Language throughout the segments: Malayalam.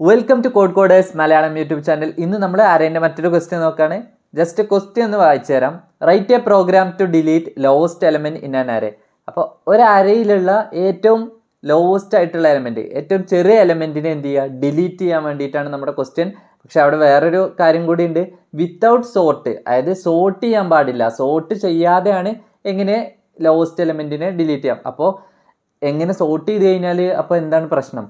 Welcome to code coders Malayalam YouTube channel. ഇന്ന് നമ്മൾ അരേൻ്റെ മറ്റൊരു ക്വസ്റ്റ്യൻ നോക്കുകയാണ്. ജസ്റ്റ് ക്വസ്റ്റ്യൻ ഒന്ന് വായിച്ചു തരാം. Write a program to delete lowest element in an array. അപ്പോൾ ഒരു അരയിലുള്ള ഏറ്റവും ലോവസ്റ്റ് ആയിട്ടുള്ള എലമെൻറ്റ്, ഏറ്റവും ചെറിയ എലമെൻറ്റിനെ എന്ത് ചെയ്യുക, ഡിലീറ്റ് ചെയ്യാൻ വേണ്ടിയിട്ടാണ് നമ്മുടെ ക്വസ്റ്റ്യൻ. പക്ഷെ അവിടെ വേറൊരു കാര്യം കൂടി ഉണ്ട്. വിത്തൗട്ട് സോർട്ട്, അതായത് സോർട്ട് ചെയ്യാൻ പാടില്ല. സോർട്ട് ചെയ്യാതെയാണ് എങ്ങനെ ലോവസ്റ്റ് എലമെൻറ്റിനെ ഡിലീറ്റ് ചെയ്യാം. അപ്പോൾ എങ്ങനെ സോർട്ട് ചെയ്ത് കഴിഞ്ഞാൽ അപ്പോൾ എന്താണ് പ്രശ്നം?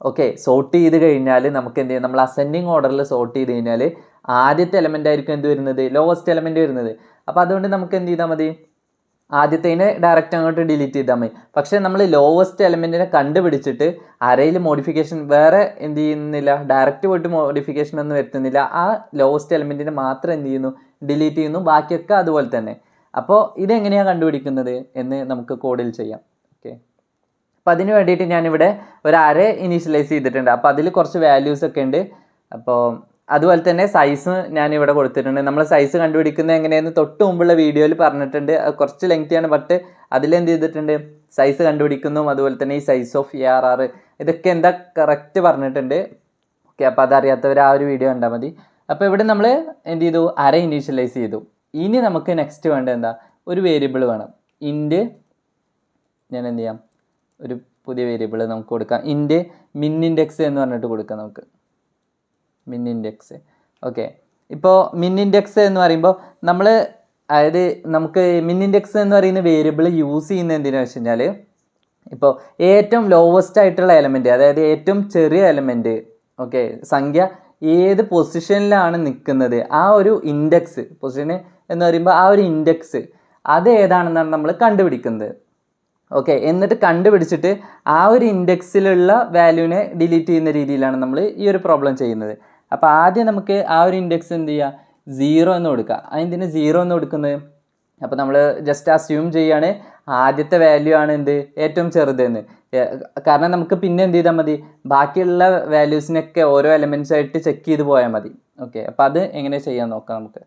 ഓക്കെ, സോർട്ട് ചെയ്ത് കഴിഞ്ഞാൽ നമുക്ക് എന്ത് ചെയ്യാം, നമ്മൾ അസെൻഡിങ് ഓർഡറിൽ സോർട്ട് ചെയ്ത് കഴിഞ്ഞാൽ ആദ്യത്തെ എലമെൻ്റ് ആയിരിക്കും എന്ത് വരുന്നത്, ലോവസ്റ്റ് എലമെൻ്റ് വരുന്നത്. അപ്പോൾ അതുകൊണ്ട് നമുക്ക് എന്ത് ചെയ്താൽ മതി, ആദ്യത്തേനെ ഡയറക്റ്റ് അങ്ങോട്ട് ഡിലീറ്റ് ചെയ്താൽ മതി. പക്ഷേ നമ്മൾ ലോവസ്റ്റ് എലമെൻറ്റിനെ കണ്ടുപിടിച്ചിട്ട് അരയിൽ മോഡിഫിക്കേഷൻ വേറെ എന്ത് ചെയ്യുന്നില്ല, ഡയറക്റ്റ് പോയിട്ട് മോഡിഫിക്കേഷൻ ഒന്നും വരുത്തുന്നില്ല. ആ ലോവസ്റ്റ് എലമെൻറ്റിനെ മാത്രം എന്ത് ചെയ്യുന്നു, ഡിലീറ്റ് ചെയ്യുന്നു. ബാക്കിയൊക്കെ അതുപോലെ തന്നെ. അപ്പോൾ ഇതെങ്ങനെയാണ് കണ്ടുപിടിക്കുന്നത് എന്ന് നമുക്ക് കോഡിൽ ചെയ്യാം. ഓക്കെ, അപ്പോൾ അതിന് വേണ്ടിയിട്ട് ഞാനിവിടെ ഒരു അരേ ഇനീഷ്യലൈസ് ചെയ്തിട്ടുണ്ട്. അപ്പോൾ അതിൽ കുറച്ച് വാല്യൂസ് ഒക്കെ ഉണ്ട്. അപ്പോൾ അതുപോലെ തന്നെ സൈസ് ഞാനിവിടെ കൊടുത്തിട്ടുണ്ട്. നമ്മൾ സൈസ് കണ്ടുപിടിക്കുന്നത് എങ്ങനെയെന്ന് തൊട്ട് മുമ്പുള്ള വീഡിയോയിൽ പറഞ്ഞിട്ടുണ്ട്. അത് കുറച്ച് ലെങ്തിയാണ്, ബട്ട് അതിലെന്ത് ചെയ്തിട്ടുണ്ട്, സൈസ് കണ്ടുപിടിക്കുന്നു. അതുപോലെ തന്നെ ഈ സൈസ് ഓഫ് ARR ഇതൊക്കെ എന്താ കറക്റ്റ് പറഞ്ഞിട്ടുണ്ട്. ഓക്കെ, അപ്പോൾ അതറിയാത്തവർ ആ ഒരു വീഡിയോ കണ്ടാൽ മതി. അപ്പോൾ ഇവിടെ നമ്മൾ എന്ത് ചെയ്തു, അരേ ഇനീഷ്യലൈസ് ചെയ്തു. ഇനി നമുക്ക് നെക്സ്റ്റ് വേണ്ടത് എന്താ, ഒരു വേരിയബിൾ വേണം. ഇൻറ്റ്, ഞാൻ എന്ത് ചെയ്യാം, ഒരു പുതിയ വേരിയബിൾ നമുക്ക് കൊടുക്കാം. ഇൻറ്റ് മിൻ ഇൻഡെക്സ് എന്ന് പറഞ്ഞിട്ട് കൊടുക്കാം നമുക്ക്, മിൻ ഇൻഡെക്സ്. ഓക്കെ, ഇപ്പോൾ മിൻ ഇൻഡെക്സ് എന്ന് പറയുമ്പോൾ നമ്മൾ, അതായത് നമുക്ക് മിൻ ഇൻഡെക്സ് എന്ന് പറയുന്ന വേരിയബിൾ യൂസ് ചെയ്യുന്നത് എന്തിനാണെന്ന് വെച്ച് കഴിഞ്ഞാൽ, ഇപ്പോൾ ഏറ്റവും ലോവസ്റ്റ് ആയിട്ടുള്ള എലമെൻറ്റ്, അതായത് ഏറ്റവും ചെറിയ എലമെൻറ്റ്, ഓക്കെ, സംഖ്യ ഏത് പൊസിഷനിലാണ് നിൽക്കുന്നത് ആ ഒരു ഇൻഡെക്സ്, പൊസിഷൻ എന്ന് പറയുമ്പോൾ ആ ഒരു ഇൻഡെക്സ് അത് ഏതാണെന്നാണ് നമ്മൾ കണ്ടുപിടിക്കുന്നത്. ഓക്കെ, എന്നിട്ട് കണ്ടുപിടിച്ചിട്ട് ആ ഒരു ഇൻഡെക്സിലുള്ള വാല്യൂവിനെ ഡിലീറ്റ് ചെയ്യുന്ന രീതിയിലാണ് നമ്മൾ ഈ ഒരു പ്രോബ്ലം ചെയ്യുന്നത്. അപ്പോൾ ആദ്യം നമുക്ക് ആ ഒരു ഇൻഡെക്സ് എന്ത് ചെയ്യുക, 0 എന്ന് കൊടുക്കുക. അതിന് 0 എന്ന് കൊടുക്കുന്നത്, അപ്പോൾ നമ്മൾ ജസ്റ്റ് അസ്യൂം ചെയ്യുകയാണ് ആദ്യത്തെ വാല്യൂ ആണ് എന്ത്, ഏറ്റവും ചെറുതെന്ന്. കാരണം നമുക്ക് പിന്നെ എന്ത് ചെയ്താൽ മതി, ബാക്കിയുള്ള വാല്യൂസിനൊക്കെ ഓരോ എലമെൻറ്റ്സ് ആയിട്ട് ചെക്ക് ചെയ്ത് പോയാൽ മതി. ഓക്കെ, അപ്പോൾ അത് എങ്ങനെ ചെയ്യാൻ നോക്കാം നമുക്ക്.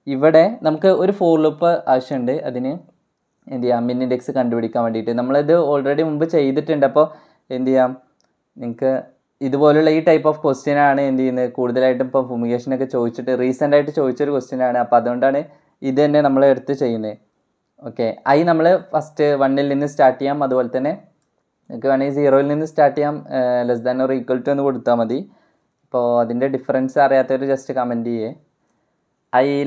ഇവിടെ നമുക്ക് ഒരു ഫോർ ലൂപ്പ് ആവശ്യമുണ്ട്. അതിന് എന്ത് ചെയ്യാം, മിൻ ഇൻഡെക്സ് കണ്ടുപിടിക്കാൻ വേണ്ടിയിട്ട്. നമ്മളിത് ഓൾറെഡി മുമ്പ് ചെയ്തിട്ടുണ്ട്. അപ്പോൾ എന്ത് ചെയ്യാം, നിങ്ങൾക്ക് ഇതുപോലുള്ള ഈ ടൈപ്പ് ഓഫ് ക്വസ്റ്റ്യൻ ആണ് എന്ത് ചെയ്യുന്നത്, കൂടുതലായിട്ടും ഇപ്പോൾ ഫുമിഗേഷനൊക്കെ ചോദിച്ചിട്ട് റീസെൻ്റ് ആയിട്ട് ചോദിച്ചൊരു ക്വസ്റ്റ്യൻ ആണ്. അപ്പോൾ അതുകൊണ്ടാണ് ഇത് തന്നെ നമ്മൾ എടുത്ത് ചെയ്യുന്നത്. ഓക്കെ, നമ്മൾ ഫസ്റ്റ് 1ൽ നിന്ന് സ്റ്റാർട്ട് ചെയ്യാം. അതുപോലെ തന്നെ നിങ്ങൾക്ക് വേണമെങ്കിൽ 0ൽ നിന്ന് സ്റ്റാർട്ട് ചെയ്യാം. Less than or equal to എന്ന് കൊടുത്താൽ മതി. അപ്പോൾ അതിൻ്റെ ഡിഫറൻസ് അറിയാത്തവർ ജസ്റ്റ് കമൻറ്റ് ചെയ്യേ.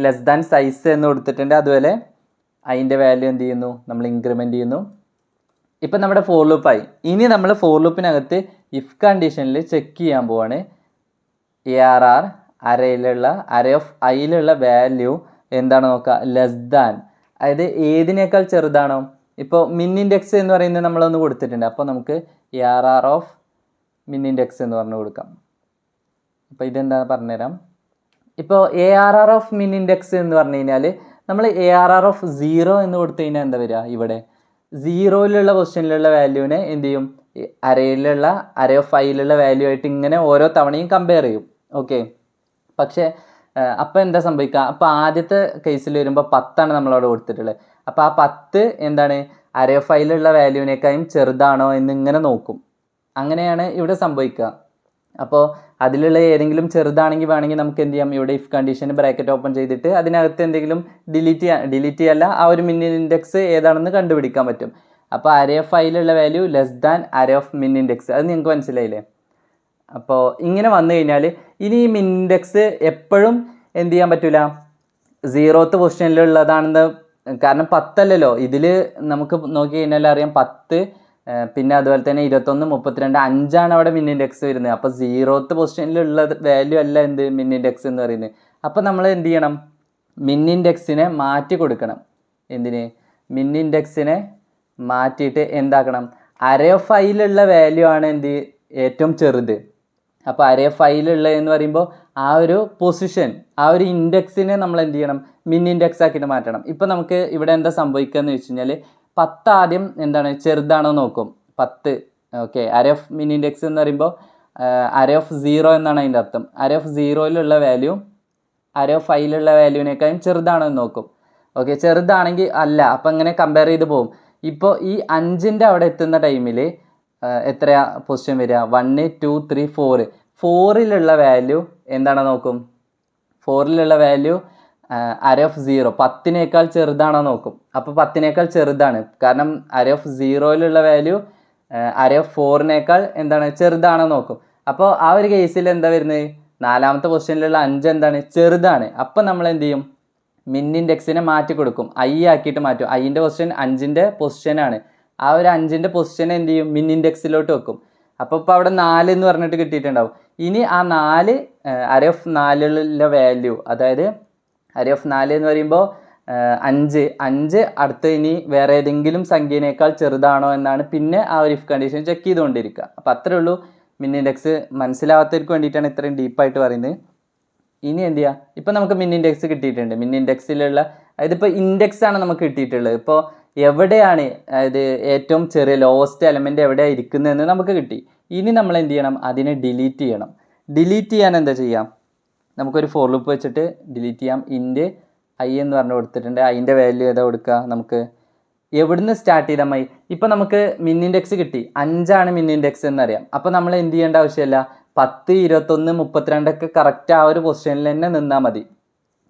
ലെസ് ദാൻ സൈസ് എന്ന് കൊടുത്തിട്ടുണ്ട്. അതുപോലെ അതിൻ്റെ വാല്യൂ എന്ത് ചെയ്യുന്നു, നമ്മൾ ഇൻക്രിമെൻ്റ് ചെയ്യുന്നു. ഇപ്പം നമ്മുടെ ഫോർ ലൂപ്പായി. ഇനി നമ്മൾ ഫോർ ലൂപ്പിനകത്ത് ഇഫ് കണ്ടീഷനിൽ ചെക്ക് ചെയ്യാൻ പോവാണ്. ARR അരേ ഓഫ് ഐയിലുള്ള വാല്യൂ എന്താണ് നോക്കുക, ലെസ് ദാൻ, അതായത് ഏതിനേക്കാൾ ചെറുതാണോ. ഇപ്പോൾ മിൻ ഇൻഡെക്സ് എന്ന് പറയുന്നത് നമ്മളൊന്ന് കൊടുത്തിട്ടുണ്ട്. അപ്പോൾ നമുക്ക് ARR ഓഫ് മിൻ ഇൻഡെക്സ് എന്ന് പറഞ്ഞു കൊടുക്കാം. അപ്പോൾ ഇതെന്താ പറഞ്ഞുതരാം. ഇപ്പോൾ ARR ഓഫ് മിൻ ഇൻഡെക്സ് എന്ന് പറഞ്ഞു കഴിഞ്ഞാൽ നമ്മൾ ARR ഓഫ് 0 എന്ന് കൊടുത്തു കഴിഞ്ഞാൽ എന്താ വരിക, ഇവിടെ 0യിലുള്ള പൊസിഷനിലുള്ള വാല്യൂവിനെ എന്ത് ചെയ്യും, അരേ ഓഫ് ഐയിലുള്ള വാല്യൂ ആയിട്ട് ഇങ്ങനെ ഓരോ തവണയും കമ്പയർ ചെയ്യും. ഓക്കെ, പക്ഷേ അപ്പോൾ എന്താ സംഭവിക്കുക, അപ്പോൾ ആദ്യത്തെ കേസിൽ വരുമ്പോൾ 10 നമ്മളവിടെ കൊടുത്തിട്ടുള്ളത്. അപ്പോൾ ആ 10 എന്താണ്, അരേ ഓഫ് ഐയിലുള്ള വാല്യൂവിനേക്കാളും ചെറുതാണോ എന്നിങ്ങനെ നോക്കും. അങ്ങനെയാണ് ഇവിടെ സംഭവിക്കുക. അപ്പോൾ അതിലുള്ള ഏതെങ്കിലും ചെറുതാണെങ്കിൽ വേണമെങ്കിൽ നമുക്ക് എന്ത് ചെയ്യാം, ഇവിടെ ഇഫ് കണ്ടീഷൻ ബ്രാക്കറ്റ് ഓപ്പൺ ചെയ്തിട്ട് അതിനകത്ത് എന്തെങ്കിലും ഡിലീറ്റ് ചെയ്യല്ല, ആ ഒരു മിൻ ഇൻഡെക്സ് ഏതാണെന്ന് കണ്ടുപിടിക്കാൻ പറ്റും. അപ്പോൾ അരേ ഓഫ് ഐയിലുള്ള value less than array of min index. അത് നിങ്ങൾക്ക് മനസ്സിലായില്ലേ. അപ്പോൾ ഇങ്ങനെ വന്നു കഴിഞ്ഞാൽ ഇനി ഈ മിൻ ഇൻഡെക്സ് എപ്പോഴും എന്ത് ചെയ്യാൻ പറ്റില്ല, 0th പൊസിഷനിലുള്ളതാണെന്ന്. കാരണം 10 അല്ലല്ലോ ഇതിൽ, നമുക്ക് നോക്കി കഴിഞ്ഞാൽ അറിയാം 10, പിന്നെ അതുപോലെ തന്നെ 21, 32, 5 അവിടെ മിൻ ഇൻഡെക്സ് വരുന്നത്. അപ്പോൾ 0th പൊസിഷനിലുള്ള വാല്യൂ അല്ല എന്ത്, മിൻ ഇൻഡെക്സ് എന്ന് പറയുന്നത്. അപ്പോൾ നമ്മൾ എന്ത് ചെയ്യണം, മിൻ ഇൻഡെക്സിനെ മാറ്റി കൊടുക്കണം. എന്തിന്, മിൻ ഇൻഡെക്സിനെ മാറ്റിയിട്ട് എന്താക്കണം, അരേ ഓഫ് ഐയിലുള്ള വാല്യൂ ആണ് എന്ത്, ഏറ്റവും ചെറുത്. അപ്പോൾ അരേ ഓഫ് ഐയിലുള്ള എന്ന് പറയുമ്പോൾ ആ ഒരു പൊസിഷൻ, ആ ഒരു ഇൻഡെക്സിനെ നമ്മൾ എന്ത് ചെയ്യണം, മിൻ ഇൻഡെക്സ് ആക്കിയിട്ട് മാറ്റണം. ഇപ്പോൾ നമുക്ക് ഇവിടെ എന്താ സംഭവിക്കുക എന്ന് വെച്ച് കഴിഞ്ഞാൽ 10 ആദ്യം എന്താണ്, ചെറുതാണോ നോക്കും. 10, ഓക്കെ, അരേ ഓഫ് മിൻ ഇൻഡെക്സ് എന്ന് പറയുമ്പോൾ അരേ ഓഫ് 0 എന്നാണ് അതിൻ്റെ അർത്ഥം. അരേ ഓഫ് 0യിലുള്ള വാല്യൂ അരേ ഓഫ് ഐയിലുള്ള വാല്യൂവിനേക്കാളും ചെറുതാണോ എന്ന് നോക്കും. ഓക്കെ, ചെറുതാണെങ്കിൽ അല്ല, അപ്പം ഇങ്ങനെ കമ്പയർ ചെയ്ത് പോകും. ഇപ്പോൾ ഈ 5ൻ്റെ അവിടെ എത്തുന്ന ടൈമിൽ എത്രയാ പൊസിഷൻ വരിക, 1, 2, 3, 4. 4ലുള്ള വാല്യൂ എന്താണോ നോക്കും. 4ലുള്ള വാല്യൂ അര ഓഫ് 0 10നേക്കാൾ ചെറുതാണോ നോക്കും. അപ്പോൾ 10നേക്കാൾ ചെറുതാണ്, കാരണം അര ഓഫ് 0ലുള്ള വാല്യൂ അര ഓഫ് 4നേക്കാൾ എന്താണ് ചെറുതാണോ നോക്കും. അപ്പോൾ ആ ഒരു കേസിൽ എന്താ വരുന്നത്, 4ാമത്തെ പൊസിഷനിലുള്ള 5 എന്താണ് ചെറുതാണ്. അപ്പം നമ്മൾ എന്ത് ചെയ്യും, മിൻ ഇൻഡെക്സിനെ മാറ്റി കൊടുക്കും, ഐ ആക്കിയിട്ട് മാറ്റും. ഐൻ്റെ പൊസിഷൻ 5ൻ്റെ പൊസിഷനാണ്. ആ ഒരു 5ൻ്റെ പൊസിഷൻ എന്ത് ചെയ്യും, മിൻ ഇൻഡെക്സിലോട്ട് വെക്കും. അപ്പോൾ ഇപ്പോൾ അവിടെ 4 എന്ന് പറഞ്ഞിട്ട് കിട്ടിയിട്ടുണ്ടാവും. ഇനി ആ 4 അര ഓഫ് 4ലുള്ള വാല്യൂ, അതായത് അര ഓഫ് 4 എന്ന് പറയുമ്പോൾ 5 അടുത്ത് ഇനി വേറെ ഏതെങ്കിലും സംഖ്യനേക്കാൾ ചെറുതാണോ എന്നാണ് പിന്നെ ആ ഒരു ഇഫ് കണ്ടീഷൻ ചെക്ക് ചെയ്തുകൊണ്ടിരിക്കുക. അപ്പോൾ അത്രേ ഉള്ളൂ. മിൻ ഇൻഡെക്സ് മനസ്സിലാവാത്തവർക്ക് വേണ്ടിയിട്ടാണ് ഇത്രയും ഡീപ്പായിട്ട് പറയുന്നത്. ഇനി എന്ത് ചെയ്യുക, ഇപ്പം നമുക്ക് മിൻ ഇൻഡെക്സ് കിട്ടിയിട്ടുണ്ട്. മിൻ ഇൻഡെക്സിലുള്ള അതായത് ഇപ്പോൾ ഇൻഡെക്സ് ആണ് നമുക്ക് കിട്ടിയിട്ടുള്ളത്. ഇപ്പോൾ എവിടെയാണ്, അതായത് ഏറ്റവും ചെറിയ ലോവസ്റ്റ് എലമെൻറ്റ് എവിടെയാണ് ഇരിക്കുന്നതെന്ന് നമുക്ക് കിട്ടി. ഇനി നമ്മൾ എന്ത് ചെയ്യണം, അതിനെ ഡിലീറ്റ് ചെയ്യണം. ഡിലീറ്റ് ചെയ്യാൻ എന്താ ചെയ്യാം, നമുക്കൊരു ഫോർ ലൂപ്പ് വെച്ചിട്ട് ഡിലീറ്റ് ചെയ്യാം. ഇൻറ്റ് ഐ എന്ന് പറഞ്ഞ് കൊടുത്തിട്ടുണ്ട്. അതിൻ്റെ വാല്യൂ ഏതാ കൊടുക്കുക, നമുക്ക് എവിടുന്ന് സ്റ്റാർട്ട് ചെയ്താൽ മതി. ഇപ്പം നമുക്ക് മിൻ ഇൻഡെക്സ് കിട്ടി, 5 മിൻ ഇൻഡെക്സ് എന്നറിയാം. അപ്പോൾ നമ്മൾ എന്ത് ചെയ്യേണ്ട ആവശ്യമില്ല, 10, 21, 32 ഒക്കെ കറക്റ്റ് ആ ഒരു പൊസിഷനിൽ തന്നെ നിന്നാൽ മതി.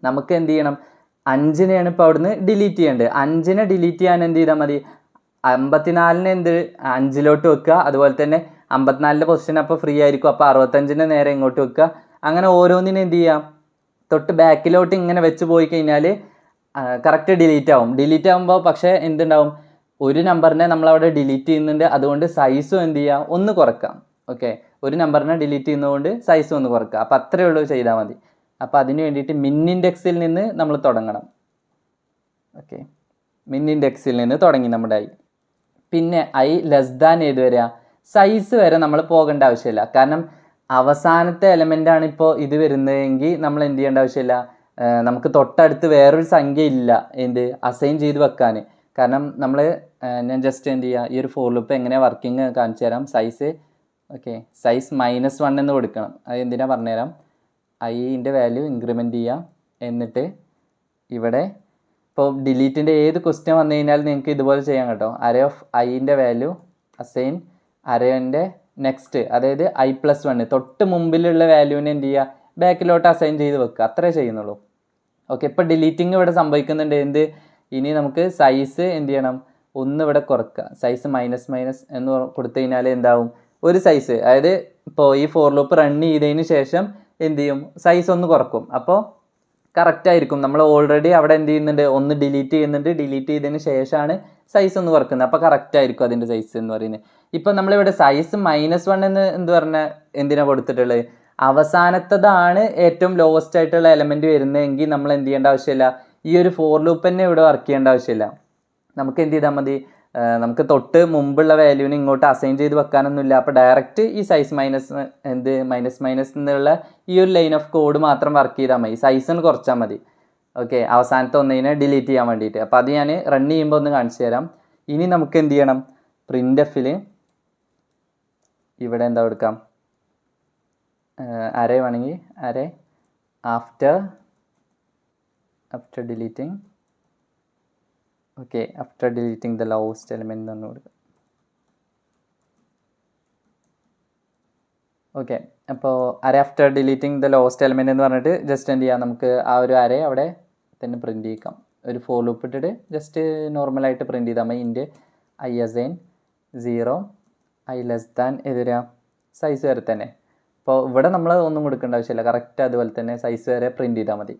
നമുക്ക് എന്ത് ചെയ്യണം, 5നെയാണ് ഇപ്പോൾ അവിടുന്ന് ഡിലീറ്റ് ചെയ്യേണ്ടത്. 5നെ ഡിലീറ്റ് ചെയ്യാൻ എന്ത് ചെയ്താൽ മതി, 54നെ 5ലോട്ട് വെക്കുക. അതുപോലെ തന്നെ 54ൻ്റെ പൊസിഷൻ അപ്പോൾ ഫ്രീ ആയിരിക്കും. അപ്പോൾ 65നെ നേരെ ഇങ്ങോട്ട് വെക്കുക. അങ്ങനെ ഓരോന്നിനും എന്ത് ചെയ്യാം, തൊട്ട് ബാക്കിലോട്ട് ഇങ്ങനെ വെച്ച് പോയി കഴിഞ്ഞാൽ കറക്റ്റ് ഡിലീറ്റ് ആവും. ഡിലീറ്റ് ആകുമ്പോൾ പക്ഷേ എന്തുണ്ടാവും, ഒരു നമ്പറിനെ നമ്മളവിടെ ഡിലീറ്റ് ചെയ്യുന്നുണ്ട്. അതുകൊണ്ട് സൈസും എന്ത് ചെയ്യുക, ഒന്ന് കുറക്കാം. ഓക്കെ, ഒരു നമ്പറിനെ ഡിലീറ്റ് ചെയ്യുന്നതുകൊണ്ട് സൈസും ഒന്ന് കുറക്കുക. അപ്പോൾ അത്രയേ ഉള്ളൂ, ചെയ്താൽ മതി. അപ്പോൾ അതിന് വേണ്ടിയിട്ട് മിൻ ഇൻഡെക്സിൽ നിന്ന് നമ്മൾ തുടങ്ങണം. ഓക്കെ, മിൻ ഇൻഡെക്സിൽ നിന്ന് തുടങ്ങി നമ്മുടെ ഐ. പിന്നെ ഐ ലെസ് ദാൻ ഏത് വരിക, സൈസ് വരെ നമ്മൾ പോകേണ്ട ആവശ്യമില്ല. കാരണം അവസാനത്തെ എലമെൻ്റാണ് ഇപ്പോൾ ഇത് വരുന്നതെങ്കിൽ നമ്മൾ എന്ത് ചെയ്യേണ്ട ആവശ്യമില്ല. നമുക്ക് തൊട്ടടുത്ത് വേറൊരു സംഖ്യ ഇല്ല എന്ത് അസൈൻ ചെയ്ത് വെക്കാൻ. കാരണം നമ്മൾ ഞാൻ ജസ്റ്റ് എന്ത് ചെയ്യുക, ഈ ഒരു ഫോർ ലൂപ്പ് എങ്ങനെ വർക്കിംഗ് കാണിച്ചു തരാം. സൈസ് ഓക്കെ, സൈസ് -1 എന്ന് കൊടുക്കണം. അത് എന്തിനാ പറഞ്ഞുതരാം. ഐൻ്റെ വാല്യൂ ഇൻക്രിമെൻറ്റ് ചെയ്യാം. എന്നിട്ട് ഇവിടെ ഇപ്പോൾ ഡിലീറ്റിൻ്റെ ഏത് ക്വസ്റ്റ്യൻ വന്നു കഴിഞ്ഞാൽ നിങ്ങൾക്ക് ഇതുപോലെ ചെയ്യാം കേട്ടോ. അര ഓഫ് ഐൻ്റെ വാല്യൂ അസൈൻ അരേൻ്റെ നെക്സ്റ്റ്, അതായത് I+1 തൊട്ട് മുമ്പിലുള്ള വാല്യൂവിനെ എന്ത് ചെയ്യുക, ബാക്കിലോട്ട് അസൈൻ ചെയ്ത് വെക്കുക. അത്രേ ചെയ്യുന്നുള്ളൂ. ഓക്കെ, ഇപ്പോൾ ഡിലീറ്റിങ് ഇവിടെ സംഭവിക്കുന്നുണ്ട്. എന്ത്, ഇനി നമുക്ക് സൈസ് എന്ത് ചെയ്യണം, ഒന്ന് ഇവിടെ കുറക്കുക. സൈസ് മൈനസ് എന്ന് കൊടുത്തു കഴിഞ്ഞാൽ എന്താവും, ഒരു സൈസ്, അതായത് ഇപ്പോൾ ഈ ഫോർ ലൂപ്പ് റൺ ചെയ്തതിന് ശേഷം എന്ത് ചെയ്യും, സൈസ് ഒന്ന് കുറക്കും. അപ്പോൾ കറക്റ്റ് ആയിരിക്കും. നമ്മൾ ഓൾറെഡി അവിടെ എന്ത് ചെയ്യുന്നുണ്ട്, ഒന്ന് ഡിലീറ്റ് ചെയ്യുന്നുണ്ട്. ഡിലീറ്റ് ചെയ്തതിന് ശേഷമാണ് സൈസ് ഒന്ന് കുറക്കുന്നത്. അപ്പോൾ കറക്റ്റ് ആയിരിക്കും അതിൻ്റെ സൈസ് എന്ന് പറയുന്നത്. ഇപ്പം നമ്മളിവിടെ സൈസ് -1 എന്ന് എന്ത് പറഞ്ഞാൽ എന്തിനാണ് കൊടുത്തിട്ടുള്ളത്, അവസാനത്തതാണ് ഏറ്റവും ലോവസ്റ്റ് ആയിട്ടുള്ള എലമെൻറ്റ് വരുന്നതെങ്കിൽ നമ്മൾ എന്ത് ചെയ്യേണ്ട ആവശ്യമില്ല, ഈ ഒരു ഫോർ ലൂപ്പ് തന്നെ ഇവിടെ വർക്ക് ചെയ്യേണ്ട ആവശ്യമില്ല. നമുക്ക് എന്ത് ചെയ്താൽ മതി, നമുക്ക് തൊട്ട് മുമ്പുള്ള വാല്യൂവിന് ഇങ്ങോട്ട് അസൈൻ ചെയ്ത് വെക്കാനൊന്നുമില്ല. അപ്പോൾ ഡയറക്റ്റ് ഈ സൈസ് മൈനസ് എന്നുള്ള ഈ ഒരു ലൈൻ ഓഫ് കോഡ് മാത്രം വർക്ക് ചെയ്താൽ മതി. സൈസിന് കുറച്ചാൽ മതി. ഓക്കെ, അവസാനത്തെ ഒന്നിനെ ഡിലീറ്റ് ചെയ്യാൻ വേണ്ടിയിട്ട്. അപ്പോൾ അത് ഞാൻ റൺ ചെയ്യുമ്പോൾ ഒന്ന് കാണിച്ചു തരാം. ഇനി നമുക്ക് എന്ത് ചെയ്യണം, പ്രിൻ്റ് ഇവിടെ എന്താ കൊടുക്കാം, അരേ വേണമെങ്കിൽ array after deleting. Okay, after deleting the lowest element എന്ന് കൊടുക്കുക. ഓക്കെ, അപ്പോൾ array after deleting the lowest element എന്ന് പറഞ്ഞിട്ട് ജസ്റ്റ് എന്ത് ചെയ്യാം, നമുക്ക് ആ ഒരു അരേ അവിടെ തന്നെ പ്രിൻറ്റ് ചെയ്യിക്കാം. ഒരു ഫോർ ലൂപ്പ് ഇട്ടിട്ട് ജസ്റ്റ് നോർമലായിട്ട് പ്രിൻറ്റ് ചെയ്താൽ മതി. Int i assign 0 i less than എതിരാ സൈസ് വരെ തന്നെ. അപ്പോൾ ഇവിടെ നമ്മൾ ഒന്നും കൊടുക്കേണ്ട ആവശ്യമില്ല. കറക്റ്റ് അതുപോലെ തന്നെ സൈസ് വരെ പ്രിൻറ്റ് ചെയ്താൽ മതി.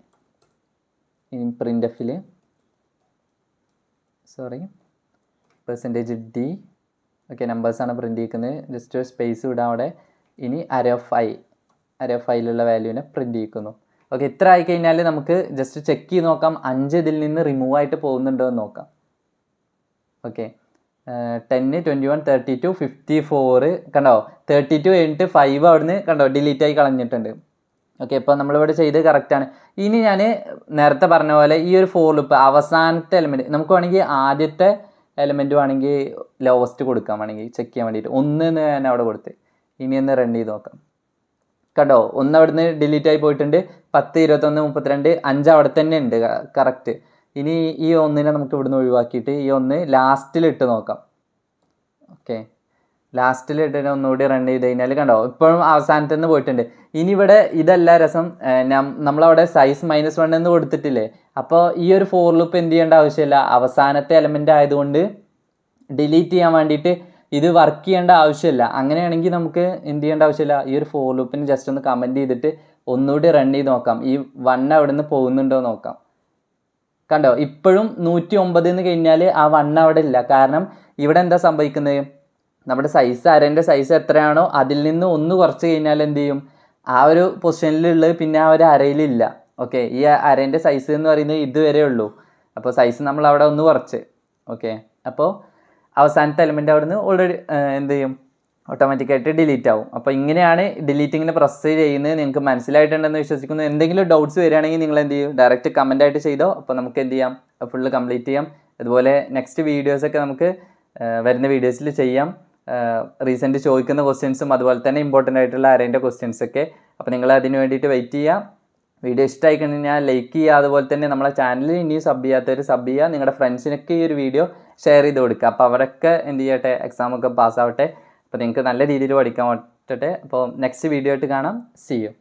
ഇനി പ്രിൻ്റ് %d. ഓക്കെ, നമ്പേഴ്സാണ് പ്രിൻറ്റ് ചെയ്യിക്കുന്നത്. ജസ്റ്റ് സ്പേസ് വിടാം അവിടെ. ഇനി അര ഓഫ് ഐയിലുള്ള വാല്യൂവിനെ പ്രിൻറ്റ് ചെയ്യിക്കുന്നു. ഓക്കെ, ഇത്ര ആയിക്കഴിഞ്ഞാൽ നമുക്ക് ജസ്റ്റ് ചെക്ക് ചെയ്ത് നോക്കാം 5 ഇതിൽ നിന്ന് റിമൂവ് ആയിട്ട് പോകുന്നുണ്ടോ എന്ന് നോക്കാം. ഓക്കെ, 10, 21, 32, 54 കണ്ടോ, 32 കഴിഞ്ഞിട്ട് 5 അവിടുന്ന് കണ്ടോ ഡിലീറ്റ് ആയി കളഞ്ഞിട്ടുണ്ട്. ഓക്കെ, ഇപ്പോൾ നമ്മളിവിടെ ചെയ്ത് കറക്റ്റാണ്. ഇനി ഞാൻ നേരത്തെ പറഞ്ഞ പോലെ ഈ ഒരു ഫോർ ലൂപ്പ് അവസാനത്തെ എലിമെൻറ്റ് നമുക്ക് വേണമെങ്കിൽ ആദ്യത്തെ എലിമെൻറ്റ് വേണമെങ്കിൽ ലോവസ്റ്റ് കൊടുക്കാൻ വേണമെങ്കിൽ ചെക്ക് ചെയ്യാൻ വേണ്ടിയിട്ട് 1 ഞാൻ അവിടെ കൊടുത്ത്. ഇനി ഒന്ന് റൺ ചെയ്ത് നോക്കാം. കണ്ടോ, 1 അവിടുന്ന് ഡിലീറ്റ് ആയി പോയിട്ടുണ്ട്. 10, 21, 32, 5 അവിടെ തന്നെ ഉണ്ട് കറക്റ്റ്. ഇനി ഈ 1നെ നമുക്ക് ഇവിടുന്ന് ഒഴിവാക്കിയിട്ട് ഈ 1 ലാസ്റ്റിൽ ഇട്ട് നോക്കാം. ഓക്കെ, ലാസ്റ്റിൽ ഇട്ടിട്ട് ഒന്നുകൂടി റൺ ചെയ്ത് കഴിഞ്ഞാൽ കണ്ടോ ഇപ്പോഴും അവസാനത്തിൽ നിന്ന് പോയിട്ടുണ്ട്. ഇനി ഇവിടെ ഇതല്ല രസം, നമ്മളവിടെ സൈസ് -1 എന്ന് കൊടുത്തിട്ടില്ലേ, അപ്പോൾ ഈ ഒരു ഫോർ ലൂപ്പ് എന്ത് ചെയ്യേണ്ട ആവശ്യമില്ല, അവസാനത്തെ എലമെൻ്റ് ആയതുകൊണ്ട് ഡിലീറ്റ് ചെയ്യാൻ വേണ്ടിയിട്ട് ഇത് വർക്ക് ചെയ്യേണ്ട ആവശ്യമില്ല. അങ്ങനെയാണെങ്കിൽ നമുക്ക് എന്ത് ചെയ്യേണ്ട ആവശ്യമില്ല, ഈ ഒരു ഫോർ ലൂപ്പിന് ജസ്റ്റ് ഒന്ന് കമൻറ്റ് ചെയ്തിട്ട് ഒന്നുകൂടി റൺ ചെയ്ത് നോക്കാം, ഈ 1 അവിടെ നിന്ന് പോകുന്നുണ്ടോ നോക്കാം. കണ്ടോ ഇപ്പോഴും 109 എന്ന് കഴിഞ്ഞാൽ ആ 1 അവിടെ ഇല്ല. കാരണം ഇവിടെ എന്താ സംഭവിക്കുന്നത്, നമ്മുടെ സൈസ് അരേൻ്റെ സൈസ് എത്രയാണോ അതിൽ നിന്ന് ഒന്ന് കുറച്ച് കഴിഞ്ഞാൽ എന്ത് ചെയ്യും, ആ ഒരു പൊസിഷനിലുള്ളത് പിന്നെ ആ ഒരു അരയിലില്ല. ഓക്കെ, ഈ അരേൻ്റെ സൈസ് എന്ന് പറയുന്നത് ഇതുവരെ ഉള്ളൂ. അപ്പോൾ സൈസ് നമ്മൾ അവിടെ ഒന്ന് കുറച്ച്. ഓക്കെ, അപ്പോൾ അവസാനത്തെ എലമെൻ്റ് അവിടെ നിന്ന് ഓൾറെഡി എന്ത് ചെയ്യും, ഓട്ടോമാറ്റിക്കായിട്ട് ഡിലീറ്റ് ആവും. അപ്പോൾ ഇങ്ങനെയാണ് ഡിലീറ്റിങ്ങിന് പ്രൊസസ് ചെയ്യുന്നത്. നിങ്ങൾക്ക് മനസ്സിലായിട്ടുണ്ടെന്ന് വിശ്വസിക്കുന്നു. എന്തെങ്കിലും ഡൗട്ട്സ് വരികയാണെങ്കിൽ നിങ്ങൾ എന്ത് ചെയ്യും, ഡയറക്റ്റ് കമൻ്റ് ആയിട്ട് ചെയ്തോ. അപ്പോൾ നമുക്ക് എന്ത് ചെയ്യാം, ഫുള്ള് കംപ്ലീറ്റ് ചെയ്യാം. അതുപോലെ നെക്സ്റ്റ് വീഡിയോസൊക്കെ നമുക്ക് വരുന്ന വീഡിയോസിൽ ചെയ്യാം. റീസെൻറ്റ് ചോദിക്കുന്ന ക്വസ്റ്റ്യൻസും അതുപോലെ തന്നെ ഇമ്പോർട്ടൻ്റ് ആയിട്ടുള്ള അരേൻ്റെ ക്വസ്റ്റ്യൻസൊക്കെ. അപ്പോൾ നിങ്ങൾ അതിന് വേണ്ടിയിട്ട് വെയിറ്റ് ചെയ്യുക. വീഡിയോ ഇഷ്ടമായി കഴിഞ്ഞാൽ ലൈക്ക് ചെയ്യുക. അതുപോലെ തന്നെ നമ്മളെ ചാനലിൽ ഇനിയും സബ് ചെയ്യാത്തവർ സബ് ചെയ്യുക. നിങ്ങളുടെ ഫ്രണ്ട്സിനൊക്കെ ഈ ഒരു വീഡിയോ ഷെയർ ചെയ്ത് കൊടുക്കുക. അപ്പോൾ അവരൊക്കെ എന്ത് ചെയ്യട്ടെ, എക്സാമൊക്കെ പാസ്സാവട്ടെ. അപ്പോൾ നിങ്ങൾക്ക് നല്ല രീതിയിൽ പഠിക്കാൻ പറ്റട്ടെ. അപ്പോൾ നെക്സ്റ്റ് വീഡിയോ ആയിട്ട് കാണാം. See U.